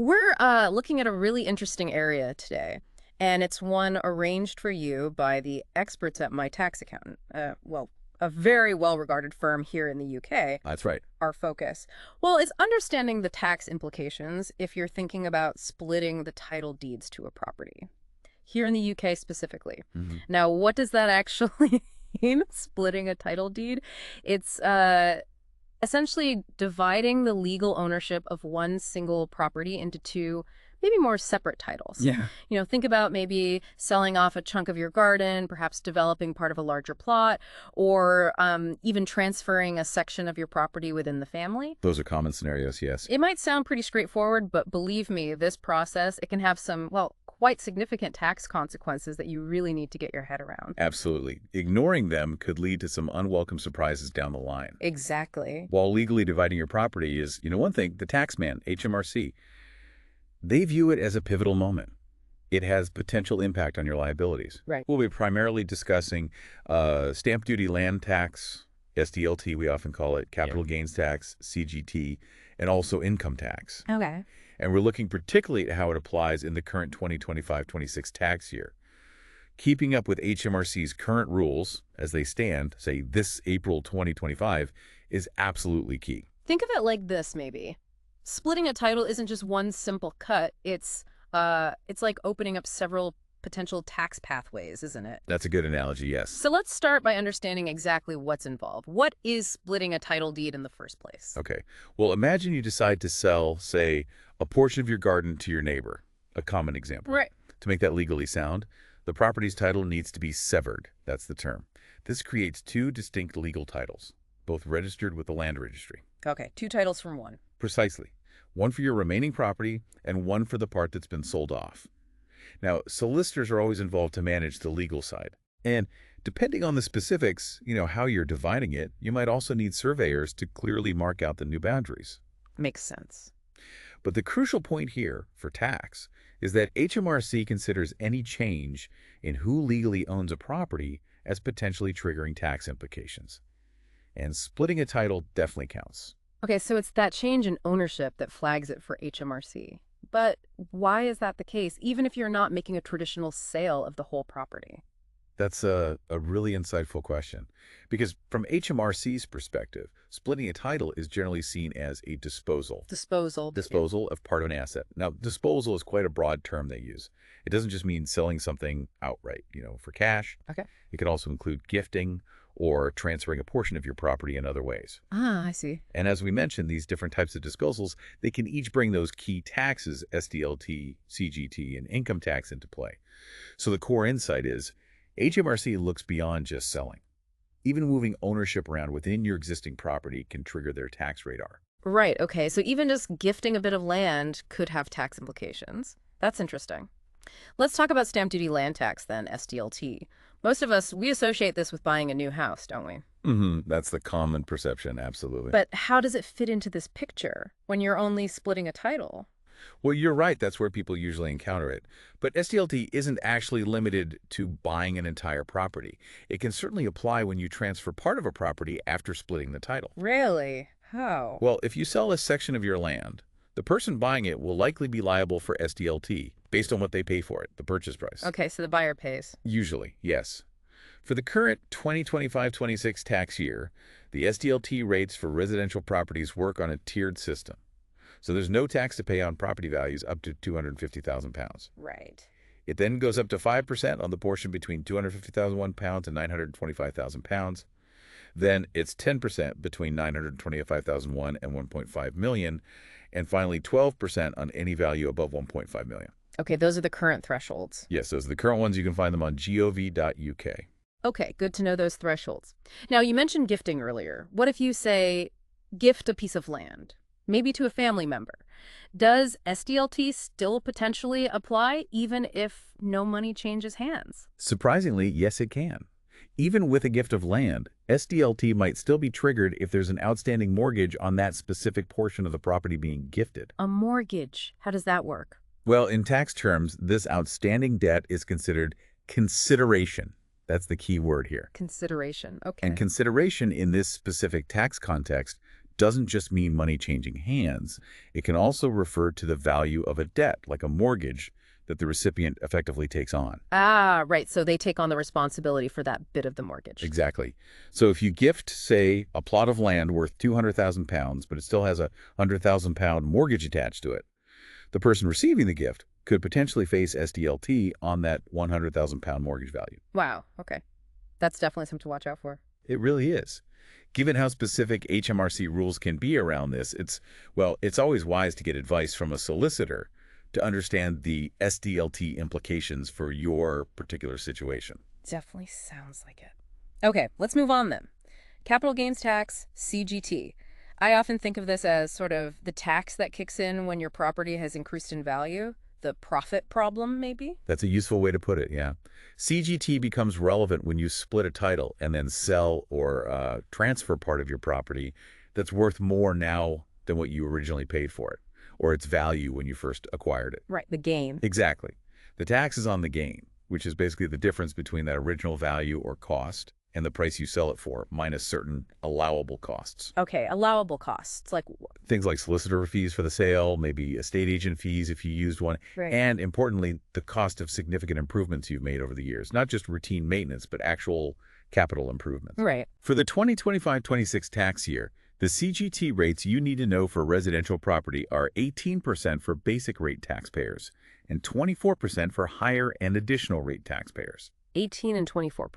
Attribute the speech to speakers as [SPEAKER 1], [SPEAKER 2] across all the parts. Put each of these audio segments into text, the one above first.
[SPEAKER 1] We're looking at a really interesting area today, and it's one arranged for you by the experts at my tax accountant. Well, a very well-regarded firm here in the UK,
[SPEAKER 2] That's right.
[SPEAKER 1] our focus. Well, it's understanding the tax implications if you're thinking about splitting the title deeds to a property, here in the UK specifically.
[SPEAKER 2] Hmm.
[SPEAKER 1] Now, what does that actually mean, splitting a title deed? It's essentially dividing the legal ownership of one single property into two, maybe more separate titles.
[SPEAKER 2] Yeah.
[SPEAKER 1] Think about maybe selling off a chunk of your garden, perhaps developing part of a larger plot, or even transferring a section of your property within the family.
[SPEAKER 2] Those are common scenarios, yes.
[SPEAKER 1] It might sound pretty straightforward, but believe me, this process, it can have some, well, quite significant tax consequences that you really need to get your head around.
[SPEAKER 2] Absolutely. Ignoring them could lead to some unwelcome surprises down the line.
[SPEAKER 1] Exactly.
[SPEAKER 2] While legally dividing your property is, one thing, the taxman, HMRC, they view it as a pivotal moment. It has potential impact on your liabilities.
[SPEAKER 1] Right.
[SPEAKER 2] We'll be primarily discussing stamp duty land tax, SDLT we often call it, capital gains tax, CGT, and also income tax.
[SPEAKER 1] Okay.
[SPEAKER 2] And we're looking particularly at how it applies in the current 2025-26 tax year. Keeping up with HMRC's current rules as they stand, say this April 2025, is absolutely key.
[SPEAKER 1] Think of it like this, maybe. Splitting a title isn't just one simple cut. It's like opening up several potential tax pathways, isn't it?
[SPEAKER 2] That's a good analogy, yes.
[SPEAKER 1] So let's start by understanding exactly what's involved. What is splitting a title deed in the first place?
[SPEAKER 2] Okay. Well, imagine you decide to sell, say, a portion of your garden to your neighbor, a common example.
[SPEAKER 1] Right.
[SPEAKER 2] To make that legally sound, the property's title needs to be severed. That's the term. This creates two distinct legal titles, both registered with the land registry.
[SPEAKER 1] Okay, two titles from one.
[SPEAKER 2] Precisely. One for your remaining property and one for the part that's been sold off. Now, solicitors are always involved to manage the legal side. And depending on the specifics, how you're dividing it, you might also need surveyors to clearly mark out the new boundaries.
[SPEAKER 1] Makes sense.
[SPEAKER 2] But the crucial point here for tax is that HMRC considers any change in who legally owns a property as potentially triggering tax implications. And splitting a title definitely counts.
[SPEAKER 1] Okay, so it's that change in ownership that flags it for HMRC. But why is that the case, even if you're not making a traditional sale of the whole property?
[SPEAKER 2] That's a really insightful question. Because from HMRC's perspective, splitting a title is generally seen as a disposal.
[SPEAKER 1] Disposal.
[SPEAKER 2] Disposal of part of an asset. Now, disposal is quite a broad term they use. It doesn't just mean selling something outright, for cash.
[SPEAKER 1] Okay.
[SPEAKER 2] It could also include gifting or transferring a portion of your property in other ways.
[SPEAKER 1] Ah, I see.
[SPEAKER 2] And as we mentioned, these different types of disposals, they can each bring those key taxes, SDLT, CGT, and income tax into play. So the core insight is HMRC looks beyond just selling. Even moving ownership around within your existing property can trigger their tax radar.
[SPEAKER 1] Right, okay. So even just gifting a bit of land could have tax implications. That's interesting. Let's talk about stamp duty land tax then, SDLT. Most of us, we associate this with buying a new house, don't we?
[SPEAKER 2] That's the common perception, absolutely.
[SPEAKER 1] But how does it fit into this picture when you're only splitting a title?
[SPEAKER 2] Well, you're right. That's where people usually encounter it. But SDLT isn't actually limited to buying an entire property. It can certainly apply when you transfer part of a property after splitting the title.
[SPEAKER 1] Really? How?
[SPEAKER 2] Well, if you sell a section of your land, the person buying it will likely be liable for SDLT based on what they pay for it, the purchase price.
[SPEAKER 1] Okay, so the buyer pays.
[SPEAKER 2] Usually, yes. For the current 2025-26 tax year, the SDLT rates for residential properties work on a tiered system. So there's no tax to pay on property values up to £250,000.
[SPEAKER 1] Right.
[SPEAKER 2] It then goes up to 5% on the portion between £250,001 and £925,000. Then it's 10% between $925,001 and $1.5 million, and finally 12% on any value above $1.5 million.
[SPEAKER 1] Okay, those are the current thresholds.
[SPEAKER 2] Yes, those are the current ones. You can find them on gov.uk.
[SPEAKER 1] Okay, good to know those thresholds. Now, you mentioned gifting earlier. What if you say, gift a piece of land, maybe to a family member? Does SDLT still potentially apply even if no money changes hands?
[SPEAKER 2] Surprisingly, yes, it can. Even with a gift of land, SDLT might still be triggered if there's an outstanding mortgage on that specific portion of the property being gifted.
[SPEAKER 1] A mortgage. How does that work?
[SPEAKER 2] Well, in tax terms, this outstanding debt is considered consideration. That's the key word here.
[SPEAKER 1] Consideration. Okay.
[SPEAKER 2] And consideration in this specific tax context doesn't just mean money changing hands. It can also refer to the value of a debt, like a mortgage, that the recipient effectively takes on.
[SPEAKER 1] Ah, right. So they take on the responsibility for that bit of the mortgage.
[SPEAKER 2] Exactly. So if you gift, say, a plot of land worth £200,000, but it still has a £100,000 mortgage attached to it, the person receiving the gift could potentially face SDLT on that £100,000 mortgage value.
[SPEAKER 1] Wow. Okay. That's definitely something to watch out for.
[SPEAKER 2] It really is. Given how specific HMRC rules can be around this, it's always wise to get advice from a solicitor to understand the SDLT implications for your particular situation.
[SPEAKER 1] Definitely sounds like it. Okay, let's move on then. Capital gains tax, CGT. I often think of this as sort of the tax that kicks in when your property has increased in value. The profit problem, maybe?
[SPEAKER 2] That's a useful way to put it, yeah. CGT becomes relevant when you split a title and then sell or transfer part of your property that's worth more now than what you originally paid for it, or its value when you first acquired it.
[SPEAKER 1] Right, the gain.
[SPEAKER 2] Exactly. The tax is on the gain, which is basically the difference between that original value or cost and the price you sell it for, minus certain allowable costs.
[SPEAKER 1] Okay, allowable costs, like
[SPEAKER 2] Things like solicitor fees for the sale, maybe estate agent fees if you used one,
[SPEAKER 1] right.
[SPEAKER 2] and importantly, the cost of significant improvements you've made over the years. Not just routine maintenance, but actual capital improvements.
[SPEAKER 1] Right.
[SPEAKER 2] For the 2025-26 tax year, the CGT rates you need to know for residential property are 18% for basic rate taxpayers and 24% for higher and additional rate taxpayers.
[SPEAKER 1] 18 and 24%.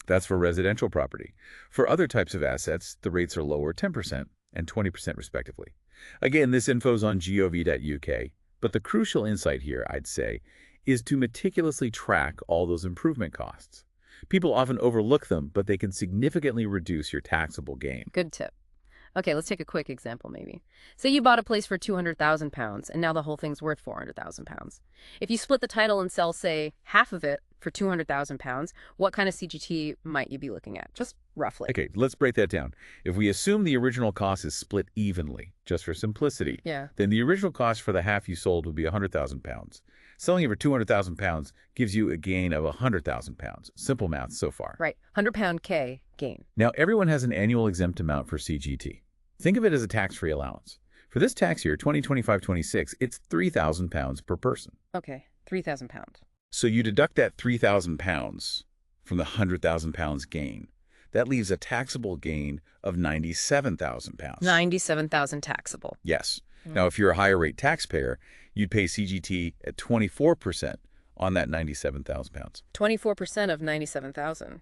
[SPEAKER 2] That's for residential property. For other types of assets, the rates are lower 10% and 20% respectively. Again, this info's on gov.uk, but the crucial insight here, I'd say, is to meticulously track all those improvement costs. People often overlook them, but they can significantly reduce your taxable gain.
[SPEAKER 1] Good tip. Okay, let's take a quick example maybe. Say you bought a place for £200,000 and now the whole thing's worth £400,000. If you split the title and sell, say, half of it for £200,000, what kind of CGT might you be looking at? Just roughly.
[SPEAKER 2] Okay, let's break that down. If we assume the original cost is split evenly, just for simplicity,
[SPEAKER 1] Yeah.
[SPEAKER 2] then the original cost for the half you sold would be £100,000. Selling it for £200,000 gives you a gain of £100,000. Simple math so far.
[SPEAKER 1] Right. £100 K gain.
[SPEAKER 2] Now, everyone has an annual exempt amount for CGT. Think of it as a tax-free allowance. For this tax year, 2025-26, it's £3,000 per person.
[SPEAKER 1] Okay, £3,000.
[SPEAKER 2] So you deduct that £3,000 from the £100,000 gain. That leaves a taxable gain of £97,000.
[SPEAKER 1] 97,000 taxable.
[SPEAKER 2] Yes. Now, if you're a higher rate taxpayer, you'd pay CGT at 24% on that £97,000.
[SPEAKER 1] 24% of 97,000.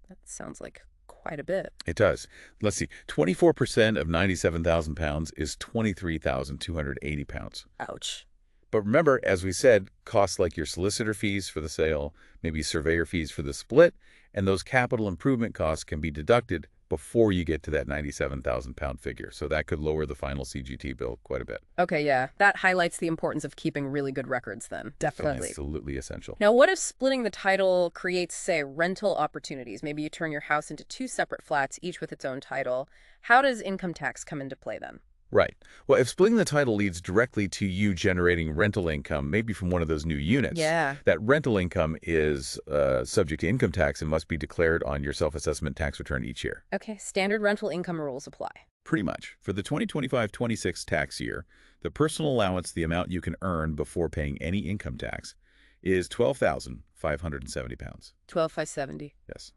[SPEAKER 1] That sounds like quite a bit.
[SPEAKER 2] It does. Let's see. 24% of £97,000 is £23,280.
[SPEAKER 1] Ouch.
[SPEAKER 2] But remember, as we said, costs like your solicitor fees for the sale, maybe surveyor fees for the split, and those capital improvement costs can be deducted before you get to that £97,000 figure. So that could lower the final CGT bill quite a bit.
[SPEAKER 1] Okay, yeah. That highlights the importance of keeping really good records then. Definitely.
[SPEAKER 2] Absolutely essential.
[SPEAKER 1] Now, what if splitting the title creates, say, rental opportunities? Maybe you turn your house into two separate flats, each with its own title. How does income tax come into play then?
[SPEAKER 2] Right. Well, if splitting the title leads directly to you generating rental income, maybe from one of those new units, that rental income is subject to income tax and must be declared on your self-assessment tax return each year.
[SPEAKER 1] Okay, standard rental income rules apply.
[SPEAKER 2] Pretty much. For the 2025-26 tax year, the personal allowance, the amount you can earn before paying any income tax, is £12,570.
[SPEAKER 1] 12,570.
[SPEAKER 2] Yes.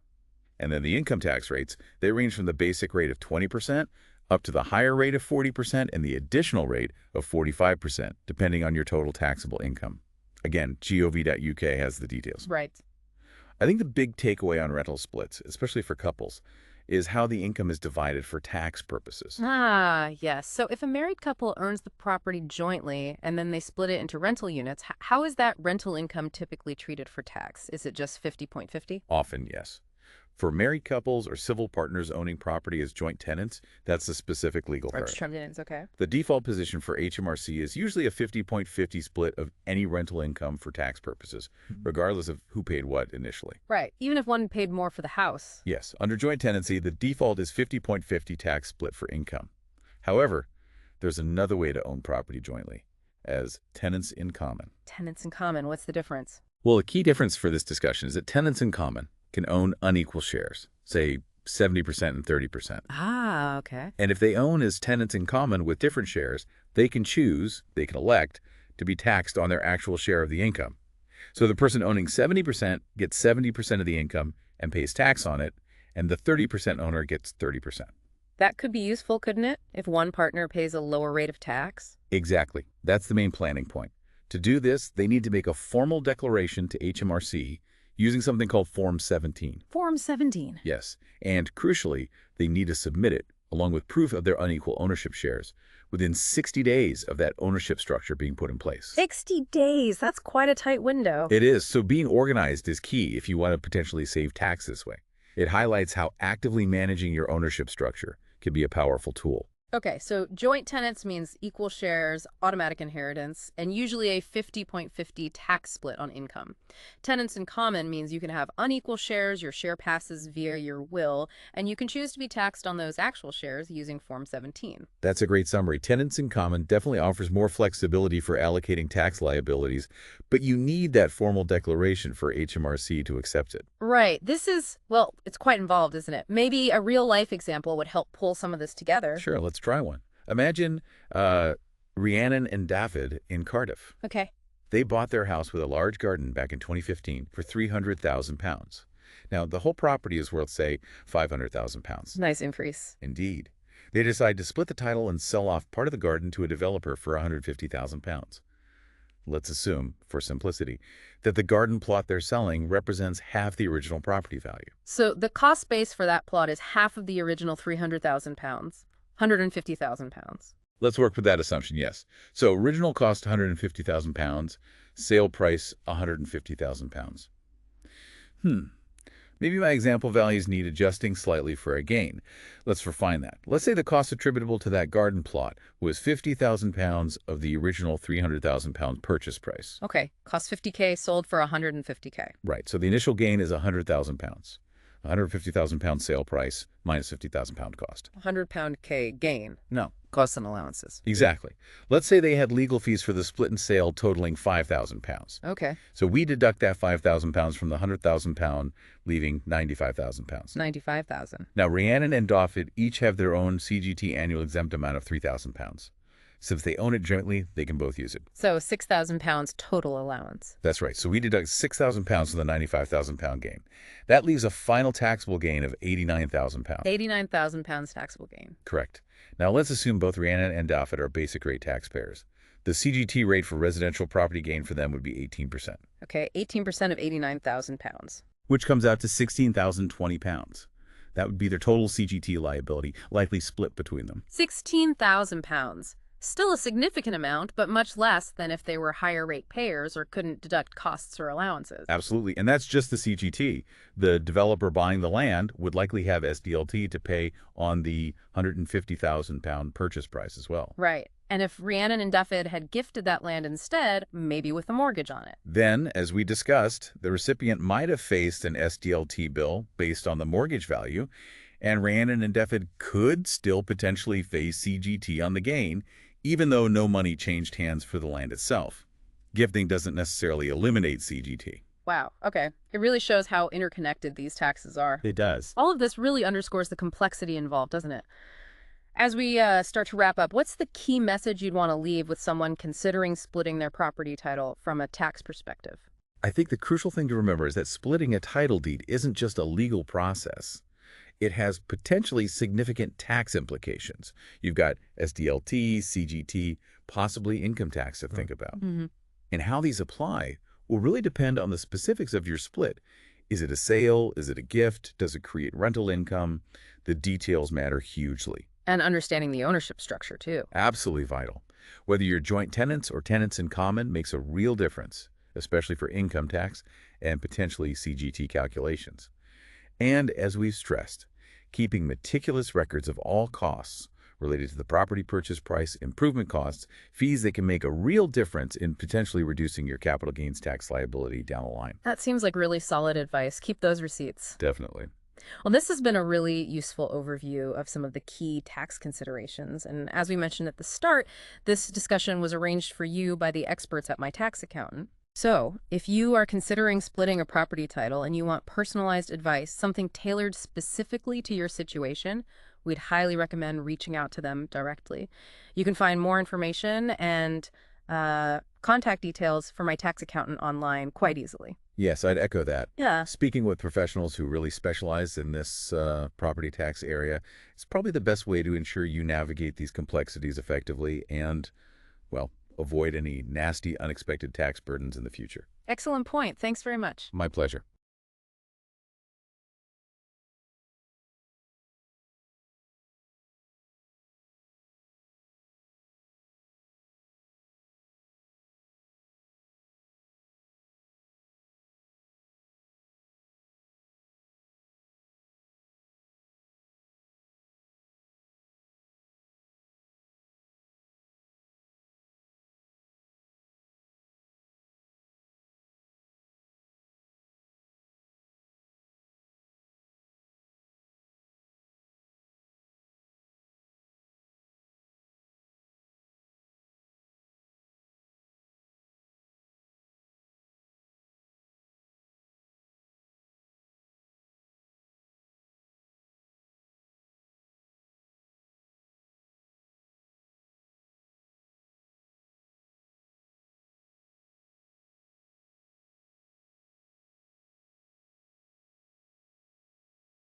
[SPEAKER 2] And then the income tax rates, they range from the basic rate of 20% up to the higher rate of 40% and the additional rate of 45%, depending on your total taxable income. Again, gov.uk has the details.
[SPEAKER 1] Right.
[SPEAKER 2] I think the big takeaway on rental splits, especially for couples, is how the income is divided for tax purposes.
[SPEAKER 1] Ah, yes. So if a married couple earns the property jointly and then they split it into rental units, how is that rental income typically treated for tax? Is it just 50.50?
[SPEAKER 2] Often, yes. For married couples or civil partners owning property as joint tenants, that's a specific legal term.
[SPEAKER 1] Okay.
[SPEAKER 2] The default position for HMRC is usually a 50-50 split of any rental income for tax purposes, regardless of who paid what initially.
[SPEAKER 1] Right. Even if one paid more for the house.
[SPEAKER 2] Yes. Under joint tenancy, the default is 50-50 tax split for income. However, there's another way to own property jointly, as tenants in common.
[SPEAKER 1] Tenants in common. What's the difference?
[SPEAKER 2] Well, a key difference for this discussion is that tenants in common can own unequal shares, say 70% and 30%.
[SPEAKER 1] Ah, okay.
[SPEAKER 2] And if they own as tenants in common with different shares, they can elect to be taxed on their actual share of the income. So the person owning 70% gets 70% of the income and pays tax on it, and the 30% owner gets 30%.
[SPEAKER 1] That could be useful, couldn't it, if one partner pays a lower rate of tax?
[SPEAKER 2] Exactly. That's the main planning point. To do this, they need to make a formal declaration to HMRC using something called Form 17.
[SPEAKER 1] Form 17.
[SPEAKER 2] Yes, and crucially, they need to submit it, along with proof of their unequal ownership shares, within 60 days of that ownership structure being put in place.
[SPEAKER 1] 60 days. That's quite a tight window.
[SPEAKER 2] It is, so being organized is key if you want to potentially save tax this way. It highlights how actively managing your ownership structure can be a powerful tool.
[SPEAKER 1] Okay, so joint tenants means equal shares, automatic inheritance, and usually a 50-50 tax split on income. Tenants in common means you can have unequal shares, your share passes via your will, and you can choose to be taxed on those actual shares using Form 17.
[SPEAKER 2] That's a great summary. Tenants in common definitely offers more flexibility for allocating tax liabilities, but you need that formal declaration for HMRC to accept it.
[SPEAKER 1] Right. This is, well, it's quite involved, isn't it? Maybe a real-life example would help pull some of this together.
[SPEAKER 2] Sure, let's try one. Imagine Rhiannon and David in Cardiff.
[SPEAKER 1] Okay.
[SPEAKER 2] They bought their house with a large garden back in 2015 for £300,000. Now, the whole property is worth, say, £500,000.
[SPEAKER 1] Nice increase.
[SPEAKER 2] Indeed. They decide to split the title and sell off part of the garden to a developer for £150,000. Let's assume, for simplicity, that the garden plot they're selling represents half the original property value.
[SPEAKER 1] So the cost base for that plot is half of the original £300,000, £150,000.
[SPEAKER 2] Let's work with that assumption, yes. So original cost £150,000, sale price £150,000. Maybe my example values need adjusting slightly for a gain. Let's refine that. Let's say the cost attributable to that garden plot was £50,000 of the original £300,000 purchase price.
[SPEAKER 1] Okay, cost $50K, sold for $150K.
[SPEAKER 2] Right, so the initial gain is £100,000. £150,000 sale price minus £50,000 cost.
[SPEAKER 1] £100K gain. No, costs and allowances.
[SPEAKER 2] Exactly. Let's say they had legal fees for the split and sale totaling £5,000.
[SPEAKER 1] Okay.
[SPEAKER 2] So we deduct that £5,000 from the £100,000, leaving £95,000.
[SPEAKER 1] $95,000.
[SPEAKER 2] Now, Rhiannon and David each have their own CGT annual exempt amount of £3,000. So if they own it jointly, they can both use it.
[SPEAKER 1] So £6,000 total allowance.
[SPEAKER 2] That's right. So we deduct £6,000 from the £95,000 gain. That leaves a final taxable gain of £89,000.
[SPEAKER 1] £89,000 taxable gain.
[SPEAKER 2] Correct. Now let's assume both Rhiannon and David are basic rate taxpayers. The CGT rate for residential property gain for them would be 18%.
[SPEAKER 1] Okay, 18% of £89,000.
[SPEAKER 2] Which comes out to £16,020. That would be their total CGT liability, likely split between them.
[SPEAKER 1] £16,000. Still a significant amount, but much less than if they were higher rate payers or couldn't deduct costs or allowances.
[SPEAKER 2] Absolutely. And that's just the CGT. The developer buying the land would likely have SDLT to pay on the £150,000 purchase price as well.
[SPEAKER 1] Right. And if Rhiannon and David had gifted that land instead, maybe with a mortgage on it.
[SPEAKER 2] Then, as we discussed, the recipient might have faced an SDLT bill based on the mortgage value, and Rhiannon and David could still potentially face CGT on the gain, even though no money changed hands for the land itself. Gifting doesn't necessarily eliminate CGT.
[SPEAKER 1] Wow, okay. It really shows how interconnected these taxes are.
[SPEAKER 2] It does.
[SPEAKER 1] All of this really underscores the complexity involved, doesn't it? As we start to wrap up, what's the key message you'd want to leave with someone considering splitting their property title from a tax perspective?
[SPEAKER 2] I think the crucial thing to remember is that splitting a title deed isn't just a legal process. It has potentially significant tax implications. You've got SDLT, CGT, possibly income tax to think about.
[SPEAKER 1] Mm-hmm.
[SPEAKER 2] And how these apply will really depend on the specifics of your split. Is it a sale? Is it a gift? Does it create rental income? The details matter hugely.
[SPEAKER 1] And understanding the ownership structure, too.
[SPEAKER 2] Absolutely vital. Whether you're joint tenants or tenants in common makes a real difference, especially for income tax and potentially CGT calculations. And as we've stressed, keeping meticulous records of all costs related to the property purchase price, improvement costs, fees that can make a real difference in potentially reducing your capital gains tax liability down the line.
[SPEAKER 1] That seems like really solid advice. Keep those receipts.
[SPEAKER 2] Definitely.
[SPEAKER 1] Well, this has been a really useful overview of some of the key tax considerations. And as we mentioned at the start, this discussion was arranged for you by the experts at My Tax Accountant. So, if you are considering splitting a property title and you want personalized advice, something tailored specifically to your situation, we'd highly recommend reaching out to them directly. You can find more information and contact details for my tax accountant online quite easily.
[SPEAKER 2] Yes, I'd echo that.
[SPEAKER 1] Yeah.
[SPEAKER 2] Speaking with professionals who really specialize in this property tax area, it's probably the best way to ensure you navigate these complexities effectively and, well, avoid any nasty, unexpected tax burdens in the future.
[SPEAKER 1] Excellent point. Thanks very much.
[SPEAKER 2] My pleasure.